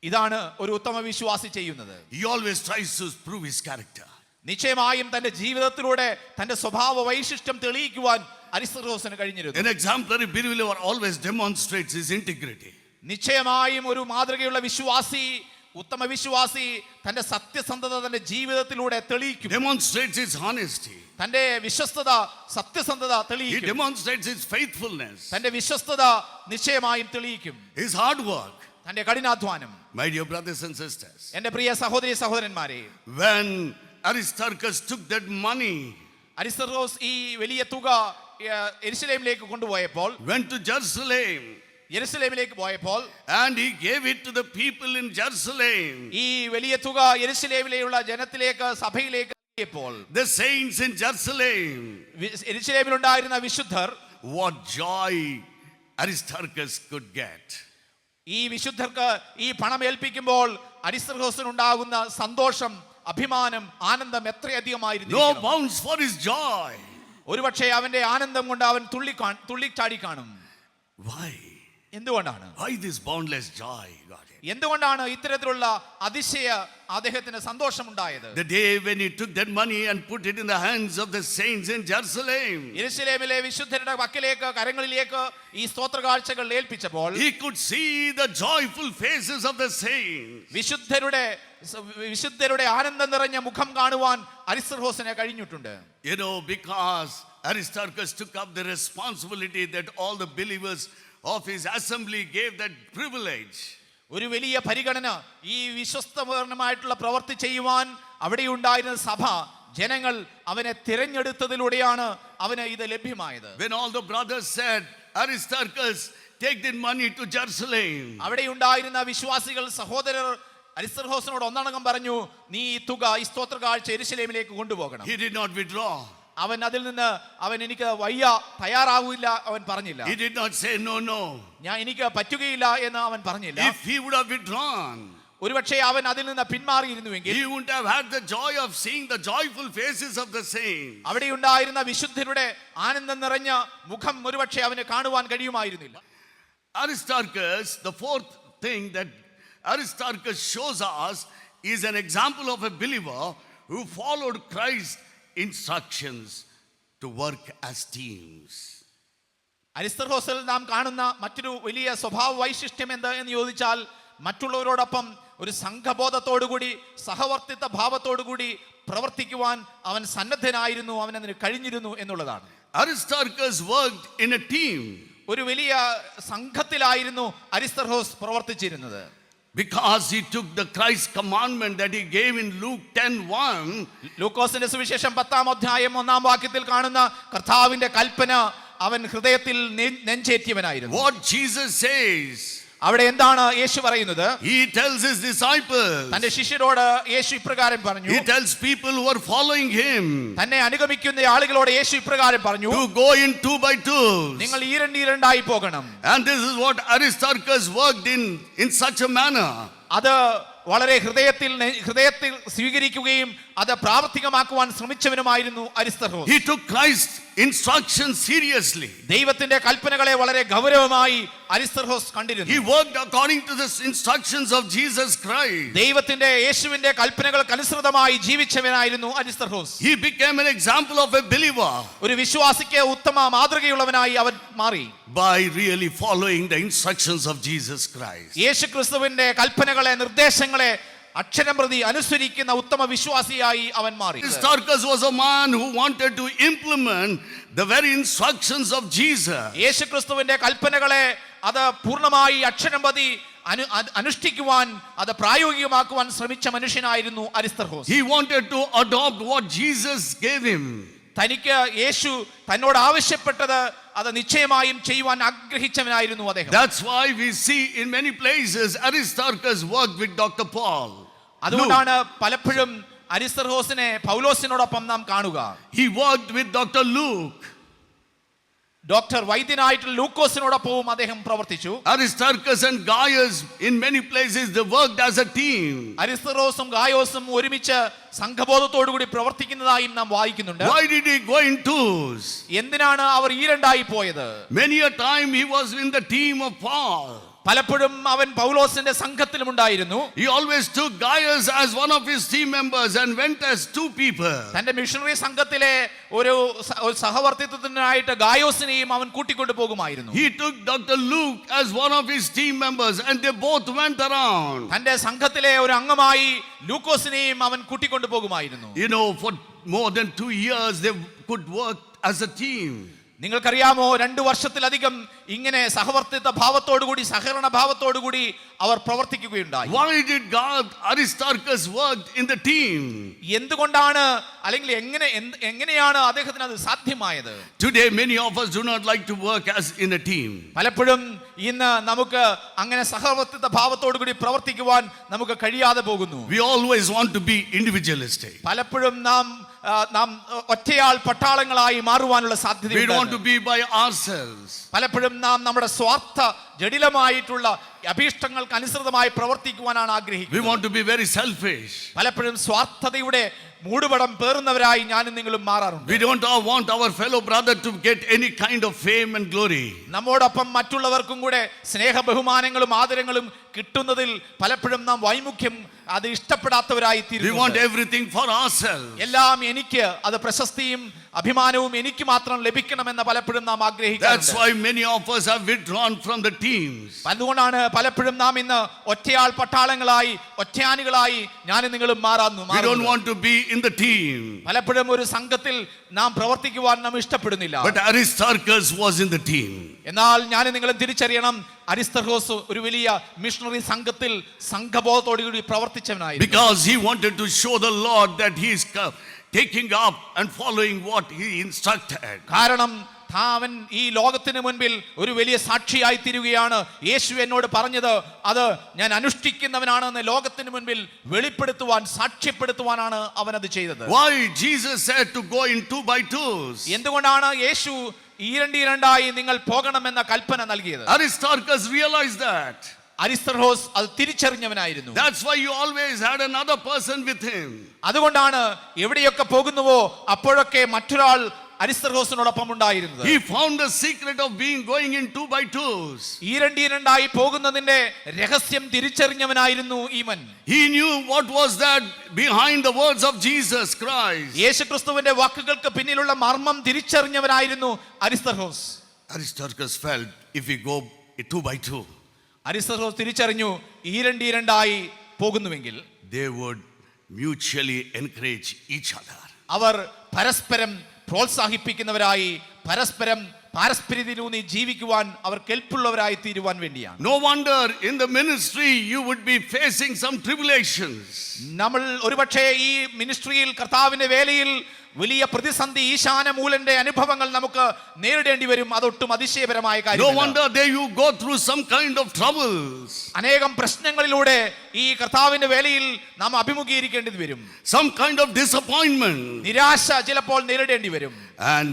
ഇതാണ് ഒരു ഉത്തമ വിശ്വാസി ചെയ്യുന്നത്. He always tries to prove his character. നിശ്ചയമായും തന്റെ ജീവിതത്തിലൂടെ തന്റെ സ്വഭാവ വൈശിഷ്ട്യം തെളിയിക്കുവാൻ അരിസ്തർഹോസിന് കഴിഞ്ഞിരുന്നു. An exemplary believer always demonstrates his integrity. നിശ്ചയമായും ഒരു മാതൃകയുള്ള വിശ്വാസി, ഉത്തമ വിശ്വാസി തന്റെ സത്യസന്ധത തന്റെ ജീവിതത്തിലൂടെ തെളിയിക്കും. Demonstrates his honesty. തന്റെ വിശ്വസ്തത, സത്യസന്ധത He തെളിയിക്കും. demonstrates his faithfulness. തന്റെ വിശ്വസ്തത നിശ്ചയമായും തെളിയിക്കും. His hard work. തന്റെ കഠിനാധ്വാനം. My dear brothers and sisters, എന്റെ പ്രിയ സഹോദരി സഹോദരന്മാരെ, when Aristarchus took that money, അരിസ്തർഹോസ് ഈ വലിയ തുക യെരുശലേമിലേക്ക് കൊണ്ടുപോയപ്പോൾ, went to Jerusalem, യെരുശലേമിലേക്ക് പോയപ്പോൾ and he gave it to the people in Jerusalem. ഈ വലിയ തുക യെരുശലേമിലെയുള്ള ജനത്തിലേക്ക് സഭയിലേക്ക് നൽകിയപ്പോൾ The saints in Jerusalem. യെരുശലേമിലുണ്ടായിരുന്ന വിശുദ്ധർ What joy Aristarchus could get. ഈ വിശുദ്ധർക്ക് ഈ പണം ഏൽപ്പിക്കുമ്പോൾ അരിസ്തർഹോസിനുണ്ടാകുന്ന സന്തോഷം, അഭിമാനം, ആനന്ദം എത്രയധികമായിരുന്നു. No bounds for his joy. ഒരുപക്ഷെ അവന്റെ ആനന്ദം കൊണ്ട് അവൻ തുള്ളിച്ചാടി കാണും. Why? എന്തുകൊണ്ടാണ്? Why this boundless joy, God? എന്തുകൊണ്ടാണ് ഇത്തരത്തിലുള്ള അതിശയ അദ്ദേഹത്തിന് സന്തോഷമുണ്ടായത്? The day when he took that money and put it in the hands of the saints in Jerusalem. യെരുശലേമിലെ വിശുദ്ധരുടെ പക്കലേക്ക്, കരങ്ങളിലേക്ക് ഈ സ്തോത്രകാഴ്ചകൾ ഏൽപ്പിച്ചപ്പോൾ He could see the joyful faces of the saints. വിശുദ്ധരുടെ ആനന്ദം നിറഞ്ഞ മുഖം കാണുവാൻ അരിസ്തർഹോസിനെ കഴിഞ്ഞിട്ടുണ്ട്. You know, because Aristarchus took up the responsibility that all the believers of his assembly gave that privilege. ഒരു വലിയ പരിഗണന ഈ വിശ്വസ്തപൂർണമായിട്ടുള്ള പ്രവൃത്തി ചെയ്യുവാൻ അവിടെ ഉണ്ടായിരുന്ന സഭ, ജനങ്ങൾ അവനെ തിരഞ്ഞെടുത്തതിലൂടെയാണ് അവന് ഇത് ലഭ്യമായത്. When all the brothers said, Aristarchus, take the money to Jerusalem. അവിടെ ഉണ്ടായിരുന്ന വിശ്വാസികൾ, സഹോദരർ അരിസ്തർഹോസിനോട് ഒന്നടങ്കം പറഞ്ഞു, നീ ഈ തുക, ഈ സ്തോത്രകാഴ്ച യെരുശലേമിലേക്ക് കൊണ്ടുപോകണം. He did not withdraw. അവൻ അതിൽ നിന്ന് എനിക്ക് വയ്യ, തയ്യാറാവില്ല അവൻ പറഞ്ഞില്ല. He did not say no. എനിക്ക് പറ്റുകയില്ല എന്ന് അവൻ പറഞ്ഞില്ല. If he would have withdrawn, ഒരുപക്ഷെ അവൻ അതിൽ നിന്ന് പിന്മാറിയിരുന്നുവെങ്കിൽ he wouldn't have had the joy of seeing the joyful faces of the saints. അവിടെ ഉണ്ടായിരുന്ന വിശുദ്ധരുടെ ആനന്ദം നിറഞ്ഞ മുഖം ഒരുപക്ഷെ അവന് കാണുവാൻ കഴിയുമായിരുന്നില്ല. Aristarchus, the fourth thing that Aristarchus shows us is an example of a believer who followed Christ's instructions to work as teams. അരിസ്തർഹോസിൽ നാം കാണുന്ന മറ്റൊരു വലിയ സ്വഭാവ വൈശിഷ്ട്യം എന്ത് എന്ന് ചോദിച്ചാൽ, മറ്റുള്ളവരോടൊപ്പം ഒരു സംഘബോധത്തോടുകൂടി, സഹവർത്തിത്വ ഭാവത്തോടുകൂടി പ്രവർത്തിക്കുവാൻ അവൻ സന്നദ്ധനായിരുന്നു, അവനതിന് കഴിഞ്ഞിരുന്നു എന്നുള്ളതാണ്. Aristarchus worked in a team. ഒരു വലിയ സംഘത്തിലായിരുന്നു അരിസ്തർഹോസ് പ്രവർത്തിച്ചിരുന്നത്. Because he took the Christ commandment that he gave in Luke 10:1. ലൂക്കോസിന്റെ സുവിശേഷം 10-ാം അധ്യായം 1-ാം വാക്യത്തിൽ കാണുന്ന കർത്താവിന്റെ കൽപ്പന അവൻ ഹൃദയത്തിൽ നെഞ്ചേറ്റിയവനായിരുന്നു. What Jesus says, അവിടെ എന്താണ് യേശു പറയുന്നത്? he tells his disciples, തന്റെ ശിഷ്യരോട് യേശു ഇപ്രകാരം പറഞ്ഞു. he tells people who are following him തന്നെ അനുഗമിക്കുന്ന ആളുകളോട് യേശു ഇപ്രകാരം പറഞ്ഞു, to go in 2 by 2. നിങ്ങൾ ഈരണ്ടായി പോകണം. And this is what Aristarchus worked in such a manner. അത് വളരെ ഹൃദയത്തിൽ സ്വീകരിക്കുകയും അത് പ്രാവർത്തികമാക്കുവാൻ ശ്രമിച്ചവനുമായിരുന്നു അരിസ്തർഹോസ്. He took Christ's instructions seriously. ദൈവത്തിന്റെ കൽപ്പനകളെ വളരെ ഗൗരവമായി അരിസ്തർഹോസ് കണ്ടിരുന്നു. He worked according to the instructions of Jesus Christ. ദൈവത്തിന്റെ, യേശുവിന്റെ കൽപ്പനകൾക്ക് അനുസൃതമായി ജീവിച്ചവനായിരുന്നു അരിസ്തർഹോസ്. He became an example of a believer ഒരു വിശ്വാസിക്ക് ഉത്തമ മാതൃകയുള്ളവനായി അവൻ മാറി. by really following the instructions of Jesus Christ. യേശുക്രിസ്തുവിന്റെ കൽപ്പനകളെ, നിർദ്ദേശങ്ങളെ അക്ഷരം പ്രതി അനുസരിക്കുന്ന ഉത്തമ വിശ്വാസിയായി അവൻ മാറി. Aristarchus was a man who wanted to implement the very instructions of Jesus. യേശുക്രിസ്തുവിന്റെ കൽപ്പനകളെ അത് പൂർണ്ണമായി അക്ഷരം പ്രതി അനുഷ്ഠിക്കുവാൻ, അത് പ്രായോഗികമാക്കുവാൻ ശ്രമിച്ച മനുഷ്യനായിരുന്നു അരിസ്തർഹോസ്. He wanted to adopt what Jesus gave him. തനിക്ക് യേശു തന്നോട് ആവശ്യപ്പെട്ടത് അത് നിശ്ചയമായും ചെയ്യുവാൻ ആഗ്രഹിച്ചവനായിരുന്നു അദ്ദേഹം. That's why we see in many places Aristarchus worked with Dr. Paul. അതുകൊണ്ടാണ് പലപ്പോഴും അരിസ്തർഹോസിനെ പൗലോസിനോടൊപ്പം നാം കാണുക. He worked with Dr. Luke. Doctor വൈദ്യനായിട്ടുള്ള ലൂക്കോസിനോടൊപ്പവും അദ്ദേഹം പ്രവർത്തിച്ചു. Aristarchus and Gaius in many places they worked as a team. അരിസ്തർഹോസും ഗായോസും ഒരുമിച്ച് സംഘബോധത്തോടുകൂടി പ്രവർത്തിക്കുന്നതായും നാം വായിക്കുന്നുണ്ട്. Why did he go in twos? എന്തിനാണ് അവർ ഈരണ്ടായി പോയത്? Many a time he was in the team of Paul. പലപ്പോഴും അവൻ പൗലോസിന്റെ സംഘത്തിലും ഉണ്ടായിരുന്നു. He always took Gaius as one of his team members and went as 2 people. തന്റെ മിഷണറി സംഘത്തിലെ ഒരു സഹവർത്തിത്വത്തിനായിട്ട് ഗായോസിനെയും അവൻ കൂട്ടിക്കൊണ്ടു പോകുമായിരുന്നു. He took Dr. Luke as one of his team members and they both went around. തന്റെ സംഘത്തിലെ ഒരു അംഗമായി ലൂക്കോസിനെയും അവൻ കൂട്ടിക്കൊണ്ടു പോകുമായിരുന്നു. You know, for more than 2 years they could work as a team. നിങ്ങൾക്കറിയാമോ 2 വർഷത്തിലധികം ഇങ്ങനെ സഹവർത്തിത്വ ഭാവത്തോടുകൂടി സഹകരണ ഭാവത്തോടുകൂടി അവർ പ്രവർത്തിക്കുകയുണ്ടായി. Why did God Aristarchus work in the team? എന്തുകൊണ്ടാണ് അല്ലെങ്കിൽ എങ്ങനെയാണ് അദ്ദേഹത്തിന് അത് സാധ്യമായത്? Today many of us do not like to work as in a team. പലപ്പോഴും ഇന്ന് നമുക്ക് അങ്ങനെ സഹവർത്തിത്വ ഭാവത്തോടുകൂടി പ്രവർത്തിക്കുവാൻ നമുക്ക് കഴിയാതെ പോകുന്നു. We always want to be individualistic. പലപ്പോഴും നാം ഒറ്റയാൾ പട്ടാളങ്ങളായി മാറുവാനുള്ള We സാധ്യതയുണ്ട്. want to be by ourselves. പലപ്പോഴും നാം നമ്മുടെ സ്വാർത്ഥ ജടിലമായിട്ടുള്ള അഭീഷ്ടങ്ങൾക്ക് അനുസൃതമായി പ്രവർത്തിക്കുവാനാണ് We ആഗ്രഹിക്കുന്നത്. want to be very selfish. പലപ്പോഴും സ്വാർത്ഥതയുടെ മൂടുപടം പേറുന്നവരായി ഞാനും നിങ്ങളും മാറാറുണ്ട്. We don't want our fellow brother to get any kind of fame and glory. നമ്മോടൊപ്പം മറ്റുള്ളവർക്കും കൂടെ സ്നേഹ ബഹുമാനങ്ങളും ആദരങ്ങളും കിട്ടുന്നതിൽ പലപ്പോഴും നാം വൈമുഖ്യം അത് ഇഷ്ടപ്പെടാത്തവരായി We തീരുന്നു. want everything for ourselves. എല്ലാം എനിക്ക്, അത് പ്രശസ്തിയും അഭിമാനവും എനിക്ക് മാത്രം ലഭിക്കണമെന്ന് പലപ്പോഴും നാം That's ആഗ്രഹിക്കാറുണ്ട്. why many of us have withdrawn from the teams. അതുകൊണ്ടാണ് പലപ്പോഴും നാം ഇന്ന് ഒറ്റയാൾ പട്ടാളങ്ങളായി ഒറ്റയാനികളായി ഞാനും നിങ്ങളും We don't മാറുന്നു. want to be in the team. പലപ്പോഴും ഒരു സംഘത്തിൽ നാം പ്രവർത്തിക്കുവാൻ നാം ഇഷ്ടപ്പെടുന്നില്ല. But Aristarchus was in the team. എന്നാൽ ഞാനും നിങ്ങളും തിരിച്ചറിയണം, അരിസ്തർഹോസ് ഒരു വലിയ മിഷണറി സംഘത്തിൽ സംഘബോധത്തോടുകൂടി പ്രവർത്തിച്ചവനായിരുന്നു. Because he wanted to show the Lord that he is taking up and following what he instructed. കാരണം അവൻ ഈ ലോകത്തിന് മുൻപിൽ ഒരു വലിയ സാക്ഷിയായി തീരുകയാണ്. യേശു എന്നോട് പറഞ്ഞത് അത് ഞാൻ അനുഷ്ഠിക്കുന്നവനാണെന്ന് ലോകത്തിന് മുൻപിൽ വെളിപ്പെടുത്തുവാൻ, സാക്ഷ്യപ്പെടുത്തുവാനാണ് അവൻ അത് ചെയ്തത്. Why Jesus said to go in 2 by 2s? എന്തുകൊണ്ടാണ് യേശു ഈരണ്ടായി നിങ്ങൾ പോകണമെന്ന കൽപ്പന നൽകിയത്? Aristarchus realized that. അരിസ്തർഹോസ് അത് തിരിച്ചറിഞ്ഞവനായിരുന്നു. That's why you always had another person with him. അതുകൊണ്ടാണ് എവിടെയൊക്കെ പോകുന്നുവോ അപ്പോഴൊക്കെ മറ്റൊരാൾ അരിസ്തർഹോസിനോടൊപ്പം ഉണ്ടായിരുന്നത്. He found the secret of being going in 2 by 2s. ഈരണ്ടായി പോകുന്നതിന്റെ രഹസ്യം തിരിച്ചറിഞ്ഞവനായിരുന്നു ഈമൻ. He knew what was that behind the words of Jesus Christ. യേശുക്രിസ്തുവിന്റെ വാക്കുകൾക്ക് പിന്നിലുള്ള മർമ്മം തിരിച്ചറിഞ്ഞവനായിരുന്നു അരിസ്തർഹോസ്. Aristarchus felt if we go 2 by 2, അരിസ്തർഹോസ് തിരിച്ചറിഞ്ഞു ഈരണ്ടായി പോകുന്നുവെങ്കിൽ they would mutually encourage each other. അവർ പരസ്പരം പ്രോത്സാഹിപ്പിക്കുന്നവരായി പരസ്പരം പാരസ്പര്യത്തിലൂന്നി ജീവിക്കുവാൻ അവർ കെൽപ്പുള്ളവരായി തീരുവാൻ വേണ്ടിയാണ്. No wonder in the ministry you would be facing some tribulations. നമ്മൾ ഒരുപക്ഷേ ഈ മിനിസ്ട്രിയിൽ കർത്താവിന്റെ വേലയിൽ വലിയ പ്രതിസന്ധി ഈശാനമൂലന്റെ അനുഭവങ്ങൾ നമുക്ക് നേരിടേണ്ടി വരും. അതൊട്ടും അതിശയപരമായ No കാര്യമല്ല. wonder there you go through some kind of troubles. അനേകം പ്രശ്നങ്ങളിലൂടെ ഈ കർത്താവിന്റെ വേലയിൽ നാം അഭിമുഖീകരിക്കേണ്ടി വരും. Some kind of disappointment. നിരാശ ചിലപ്പോൾ നേരിടേണ്ടി വരും. And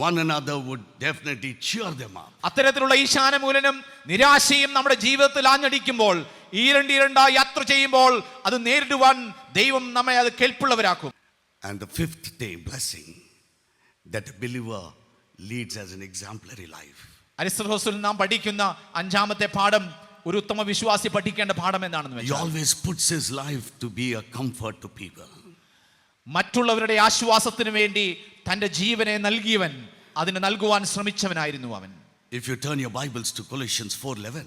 one another would definitely cheer them up. അത്തരത്തിലുള്ള ഈശാനമൂലനും നിരാശയും നമ്മുടെ ജീവിതത്തിൽ ആഞ്ഞടിക്കുമ്പോൾ ഈരണ്ടായി യാത്ര ചെയ്യുമ്പോൾ അത് നേരിടുവാൻ ദൈവം നമ്മെ അത് കെൽപ്പുള്ളവരാക്കും. And the 5th day blessing that a believer leads as an exemplary life. അരിസ്തർഹോസിൽ നാം പഠിക്കുന്ന 5ാമത്തെ പാഠം ഒരു ഉത്തമ വിശ്വാസി പഠിക്കേണ്ട പാഠം എന്താണെന്ന് He വെച്ചാൽ always puts his life to be a comfort to people. മറ്റുള്ളവരുടെ ആശ്വാസത്തിന് വേണ്ടി തന്റെ ജീവനെ നൽകിയവൻ, അതിന് നൽകുവാൻ ശ്രമിച്ചവനായിരുന്നു അവൻ. If you turn your Bibles to Colossians 4:11,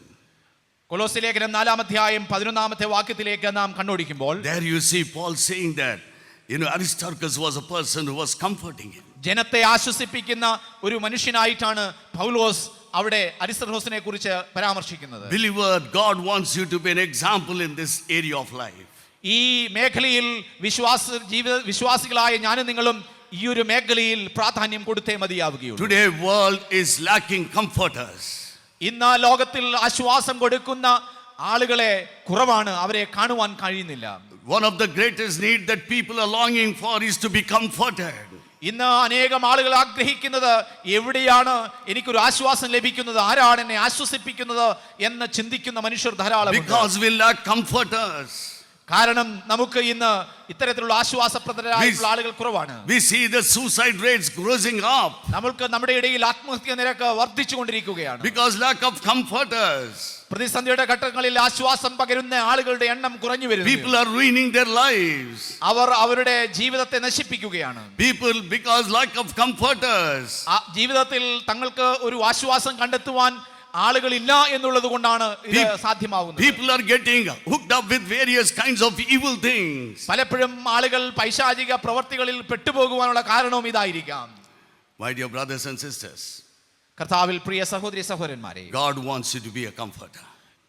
കൊലോസ്യ ലേഖനം 4-ാം അധ്യായം 11-ാമത്തെ വാക്യത്തിലേക്ക് നാം കണ്ണോടിക്കുമ്പോൾ there you see Paul saying that Aristarchus was a person who was comforting him. ജനത്തെ ആശ്വസിപ്പിക്കുന്ന ഒരു മനുഷ്യനായിട്ടാണ് പൗലോസ് അവിടെ അരിസ്തർഹോസിനെ കുറിച്ച് പരാമർശിക്കുന്നത്. Believer, God wants you to be an example in this area of life. ഈ മേഖലയിൽ വിശ്വാസികളായ ഞാനും നിങ്ങളും ഈ ഒരു മേഖലയിൽ പ്രാധാന്യം കൊടുത്തേ മതിയാവുകയുള്ളൂ. Today world is lacking comforters. ഇന്ന് ലോകത്തിൽ ആശ്വാസം കൊടുക്കുന്ന ആളുകളെ കുറവാണ്, അവരെ കാണുവാൻ കഴിയുന്നില്ല. One of the greatest need that people are longing for is to be comforted. ഇന്ന് അനേകം ആളുകൾ ആഗ്രഹിക്കുന്നത് എവിടെയാണ് എനിക്കൊരു ആശ്വാസം ലഭിക്കുന്നത്, ആരാണ് എന്നെ ആശ്വസിപ്പിക്കുന്നത് എന്ന് ചിന്തിക്കുന്ന മനുഷ്യർ ധാരാളം. Because we lack comforters. കാരണം നമുക്ക് ഇന്ന് ഇത്തരത്തിലുള്ള ആശ്വാസപ്രദരായിട്ടുള്ള ആളുകൾ കുറവാണ്. We see the suicide rates rising up. നമ്മൾക്ക് നമ്മുടെ ഇടയിൽ ആത്മഹത്യാ നിരക്ക് വർദ്ധിച്ചുകൊണ്ടിരിക്കുകയാണ്. Because lack of comforters. പ്രതിസന്ധിയുടെ ഘട്ടങ്ങളിൽ ആശ്വാസം പകരുന്ന ആളുകളുടെ എണ്ണം കുറഞ്ഞു വരുന്നു. People are ruining their lives. അവർ അവരുടെ ജീവിതത്തെ നശിപ്പിക്കുകയാണ്. People, because lack of comforters. ജീവിതത്തിൽ തങ്ങൾക്ക് ഒരു ആശ്വാസം കണ്ടെത്തുവാൻ ആളുകളില്ല എന്നുള്ളത് കൊണ്ടാണ് ഇത് സാധ്യമാകുന്നത്. People are getting hooked up with various kinds of evil things. പലപ്പോഴും ആളുകൾ പൈശാചിക പ്രവർത്തികളിൽ പെട്ടുപോകുവാനുള്ള കാരണവും ഇതായിരിക്കാം. My dear brothers and sisters, കർത്താവിൽ പ്രിയ സഹോദരി സഹോദരന്മാരെ, God wants you to be a comforter.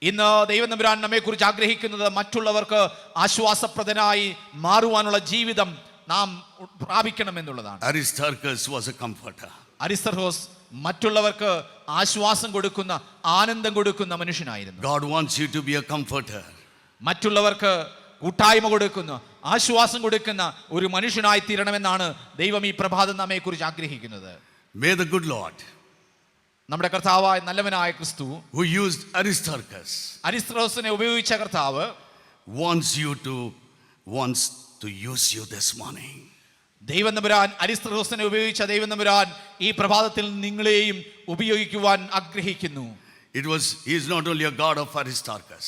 ഇന്ന് ദൈവം തമ്പുരാൻ നമ്മെക്കുറിച്ച് ആഗ്രഹിക്കുന്നത് മറ്റുള്ളവർക്ക് ആശ്വാസപ്രദനായി മാറുവാനുള്ള ജീവിതം നാം പ്രാപിക്കണമെന്നുള്ളതാണ്. Aristarchus was a comforter. അരിസ്തർഹോസ് മറ്റുള്ളവർക്ക് ആശ്വാസം കൊടുക്കുന്ന, ആനന്ദം കൊടുക്കുന്ന മനുഷ്യനായിരുന്നു. God wants you to be a comforter. മറ്റുള്ളവർക്ക് കൂട്ടായ്മ കൊടുക്കുന്ന, ആശ്വാസം കൊടുക്കുന്ന ഒരു മനുഷ്യനായി തീരണമെന്നാണ് ദൈവം ഈ പ്രഭാതം നമ്മെക്കുറിച്ച് ആഗ്രഹിക്കുന്നത്. May the good Lord, നമ്മുടെ കർത്താവായ നല്ലവനായ ക്രിസ്തു, who used Aristarchus, അരിസ്തർഹോസിനെ ഉപയോഗിച്ച കർത്താവ് wants to use you this morning. ദൈവം തമ്പുരാൻ അരിസ്തർഹോസിനെ ഉപയോഗിച്ച ദൈവം തമ്പുരാൻ ഈ പ്രഭാതത്തിൽ നിങ്ങളെയും ഉപയോഗിക്കുവാൻ ആഗ്രഹിക്കുന്നു. He is not only a God of Aristarchus.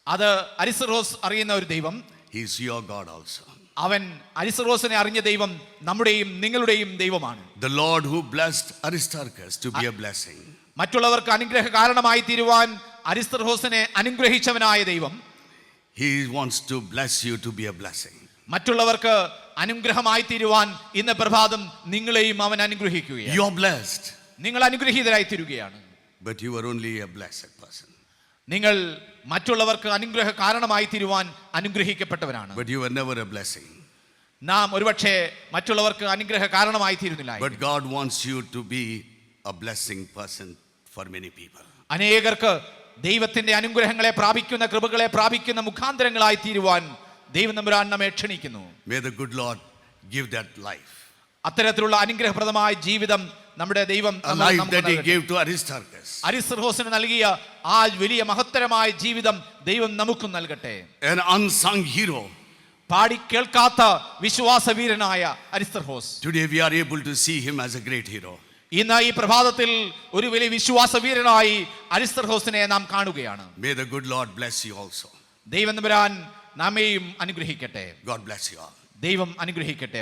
അത് അരിസ്തർഹോസ് അറിയുന്ന ഒരു ദൈവം, He is your God also. അവൻ അരിസ്തർഹോസിനെ അറിഞ്ഞ ദൈവം നമ്മുടെയും നിങ്ങളുടെയും ദൈവമാണ്. The Lord who blessed Aristarchus to be a blessing. മറ്റുള്ളവർക്ക് അനുഗ്രഹ കാരണമായി തീരുവാൻ അരിസ്തർഹോസിനെ അനുഗ്രഹിച്ചവനായ ദൈവം, He wants to bless you to be a blessing. മറ്റുള്ളവർക്ക് അനുഗ്രഹമായി തീരുവാൻ ഇന്ന് പ്രഭാതം നിങ്ങളെയും അവൻ അനുഗ്രഹിക്കുകയാണ്. You are blessed, നിങ്ങൾ അനുഗ്രഹീതരായി തീരുകയാണ്. but you are only a blessed person. നിങ്ങൾ മറ്റുള്ളവർക്ക് അനുഗ്രഹ കാരണമായി തീരുവാൻ അനുഗ്രഹിക്കപ്പെട്ടവരാണ്. But you were never a blessing. നാം ഒരുപക്ഷെ മറ്റുള്ളവർക്ക് അനുഗ്രഹ കാരണമായി തീരുന്നില്ല. But God wants you to be a blessing person for many people. അനേകർക്ക് ദൈവത്തിന്റെ അനുഗ്രഹങ്ങളെ പ്രാപിക്കുന്ന, കൃപകളെ പ്രാപിക്കുന്ന മുഖാന്തരങ്ങളായി തീരുവാൻ ദൈവം തമ്പുരാൻ നമ്മെ ക്ഷണിക്കുന്നു. May the good Lord give that life. അത്തരത്തിലുള്ള അനുഗ്രഹപ്രദമായ ജീവിതം നമ്മുടെ ദൈവം A life that He gave to Aristarchus. അരിസ്തർഹോസിന് നൽകിയ ആ വലിയ മഹത്തരമായ ജീവിതം ദൈവം നമുക്കും നൽകട്ടെ. An unsung hero. പാടി കേൾക്കാത്ത വിശ്വാസവീരനായ അരിസ്തർഹോസ്, Today we are able to see him as a great hero. ഇന്ന് ഈ പ്രഭാതത്തിൽ ഒരു വലിയ വിശ്വാസവീരനായി അരിസ്തർഹോസിനെ നാം കാണുകയാണ്. May the good Lord bless you also. ദൈവം തമ്പുരാൻ നമ്മെയും അനുഗ്രഹിക്കട്ടെ. God bless you all. ദൈവം അനുഗ്രഹിക്കട്ടെ.